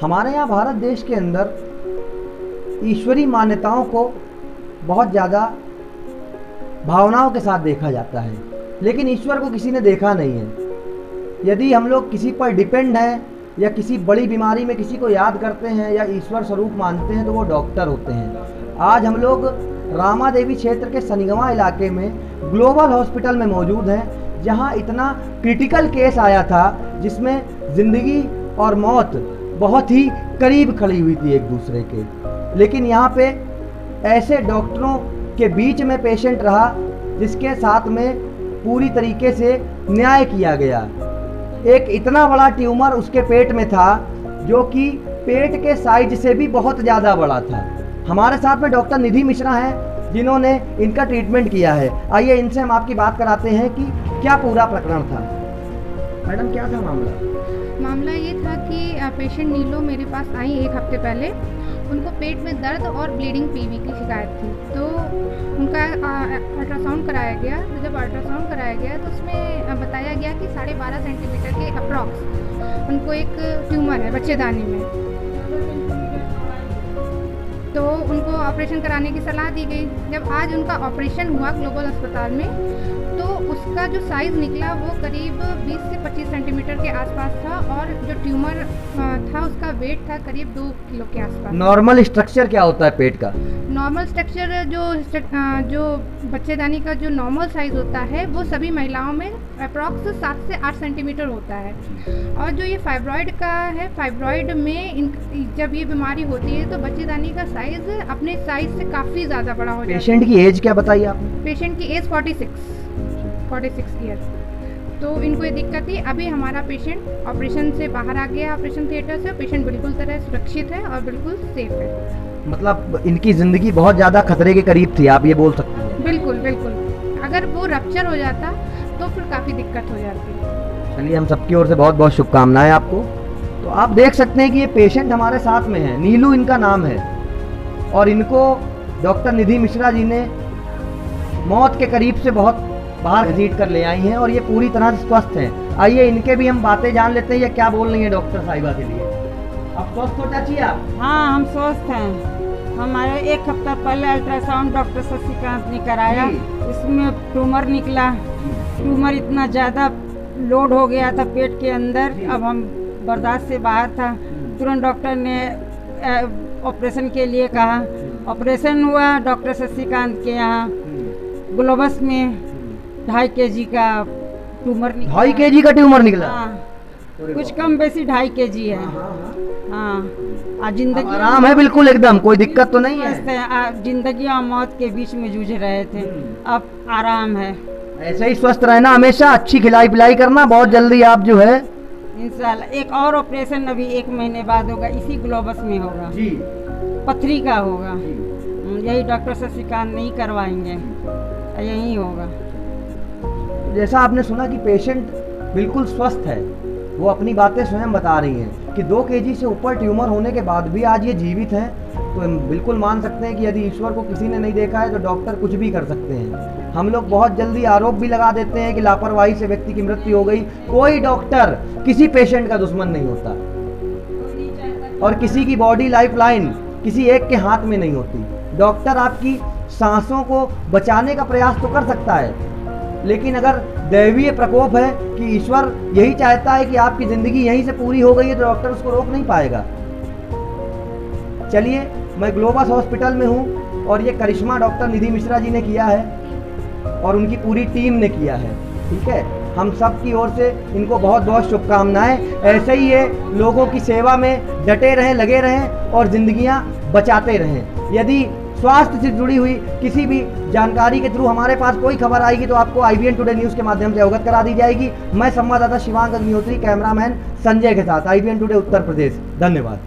हमारे यहाँ भारत देश के अंदर ईश्वरीय मान्यताओं को बहुत ज़्यादा भावनाओं के साथ देखा जाता है, लेकिन ईश्वर को किसी ने देखा नहीं है। यदि हम लोग किसी पर डिपेंड हैं या किसी बड़ी बीमारी में किसी को याद करते हैं या ईश्वर स्वरूप मानते हैं तो वो डॉक्टर होते हैं। आज हम लोग रामा देवी क्षेत्र के सनिगवा इलाके में ग्लोबल हॉस्पिटल में मौजूद हैं, जहां इतना क्रिटिकल केस आया था जिसमें ज़िंदगी और मौत बहुत ही करीब खड़ी हुई थी एक दूसरे के। लेकिन यहाँ पे ऐसे डॉक्टरों के बीच में पेशेंट रहा जिसके साथ में पूरी तरीके से न्याय किया गया। एक इतना बड़ा ट्यूमर उसके पेट में था जो कि पेट के साइज से भी बहुत ज़्यादा बड़ा था। हमारे साथ में डॉक्टर निधि मिश्रा हैं जिन्होंने इनका ट्रीटमेंट किया है। आइए इनसे हम आपकी बात कराते हैं कि क्या पूरा प्रकरण था। मैडम, क्या था मामला ये था कि पेशेंट नीलो मेरे पास आई एक हफ्ते पहले। उनको पेट में दर्द और ब्लीडिंग पीवी की शिकायत थी, तो उनका अल्ट्रासाउंड कराया गया। तो जब अल्ट्रासाउंड कराया गया तो उसमें बताया गया कि 12.5 सेंटीमीटर के अप्रॉक्स उनको एक ट्यूमर है बच्चेदानी में, तो उनको ऑपरेशन कराने की सलाह दी गई। जब आज उनका ऑपरेशन हुआ ग्लोबल अस्पताल में, तो उसका जो साइज़ निकला वो करीब 20 से 25 सेंटीमीटर के आसपास था, और जो ट्यूमर था उसका वेट था करीब 2 किलो के आसपास। नॉर्मल स्ट्रक्चर क्या होता है पेट का? नॉर्मल स्ट्रक्चर जो बच्चेदानी का जो नॉर्मल साइज़ होता है वो सभी महिलाओं में अप्रॉक्स 7 से 8 सेंटीमीटर होता है। और जो ये फाइब्रॉइड का है, फाइब्रॉइड में जब ये बीमारी होती है तो बच्चेदानी का साइज़ अपने साइज़ से काफ़ी ज़्यादा बड़ा हो जाता है। पेशेंट की एज क्या बताइए आपने? पेशेंट की एज 46 ईयर। तो इनको ये दिक्कत थी। अभी हमारा पेशेंट ऑपरेशन से बाहर आ गया, ऑपरेशन थिएटर से। पेशेंट बिल्कुल तरह सुरक्षित है और बिल्कुल सेफ है। मतलब इनकी ज़िंदगी बहुत ज़्यादा खतरे के करीब थी, आप ये बोल सकते हैं? बिल्कुल बिल्कुल। अगर वो रप्चर हो जाता तो फिर काफ़ी दिक्कत हो जाती। चलिए, हम सबकी ओर से बहुत बहुत शुभकामनाएं आपको। तो आप देख सकते हैं कि ये पेशेंट हमारे साथ में है, नीलू इनका नाम है, और इनको डॉक्टर निधि मिश्रा जी ने मौत के करीब से बहुत बाहर घसीट कर ले आई हैं और ये पूरी तरह से स्वस्थ हैं। आइए इनके भी हम बातें जान लेते हैं, ये क्या बोल रही हैं डॉक्टर साहिबा के लिए। आप स्वस्थ हो चाची? आप? हाँ, हम स्वस्थ हैं। हमारे एक हफ्ता पहले अल्ट्रासाउंड डॉक्टर शशिकांत ने कराया, इसमें ट्यूमर निकला। ट्यूमर इतना ज़्यादा लोड हो गया था पेट के अंदर, अब हम बर्दाश्त से बाहर था। तुरंत डॉक्टर ने ऑपरेशन के लिए कहा। ऑपरेशन हुआ डॉक्टर शशिकांत के यहाँ ग्लोबस में। 2.5 kg का ट्यूमर निकला। 2.5 kg का ट्यूमर निकला? हाँ, कुछ कम बेसी 2.5 kg है। हाँ, जिंदगी आराम है बिल्कुल, एकदम कोई दिक्कत तो नहीं है? जिंदगी और मौत के बीच में जूझ रहे थे, अब आराम है। ऐसे ही स्वस्थ रहना हमेशा, अच्छी खिलाई पिलाई करना। बहुत जल्दी आप जो है इंशाल्लाह एक और ऑपरेशन अभी 1 महीने बाद होगा, इसी ग्लोबस में होगा जी, पथरी का होगा। यही डॉक्टर शशिकांत नहीं करवाएंगे, यही होगा। जैसा आपने सुना कि पेशेंट बिल्कुल स्वस्थ है, वो अपनी बातें स्वयं बता रही हैं कि 2 kg से ऊपर ट्यूमर होने के बाद भी आज ये जीवित हैं। तो हम बिल्कुल मान सकते हैं कि यदि ईश्वर को किसी ने नहीं देखा है तो डॉक्टर कुछ भी कर सकते हैं। हम लोग बहुत जल्दी आरोप भी लगा देते हैं कि लापरवाही से व्यक्ति की मृत्यु हो गई। कोई डॉक्टर किसी पेशेंट का दुश्मन नहीं होता, और किसी की बॉडी लाइफ लाइन किसी एक के हाथ में नहीं होती। डॉक्टर आपकी सांसों को बचाने का प्रयास तो कर सकता है, लेकिन अगर दैवीय प्रकोप है कि ईश्वर यही चाहता है कि आपकी ज़िंदगी यहीं से पूरी हो गई है, तो डॉक्टर उसको रोक नहीं पाएगा। चलिए, मैं ग्लोबल हॉस्पिटल में हूँ और ये करिश्मा डॉक्टर निधि मिश्रा जी ने किया है और उनकी पूरी टीम ने किया है। ठीक है, हम सब की ओर से इनको बहुत बहुत शुभकामनाएं। ऐसे ही ये लोगों की सेवा में डटे रहें, लगे रहें और ज़िंदगियाँ बचाते रहें। यदि स्वास्थ्य से जुड़ी हुई किसी भी जानकारी के थ्रू हमारे पास कोई खबर आएगी तो आपको IBN टुडे न्यूज़ के माध्यम से अवगत करा दी जाएगी। मैं संवाददाता शिवांग अग्निहोत्री, कैमरामैन संजय के साथ, IBN टुडे उत्तर प्रदेश। धन्यवाद।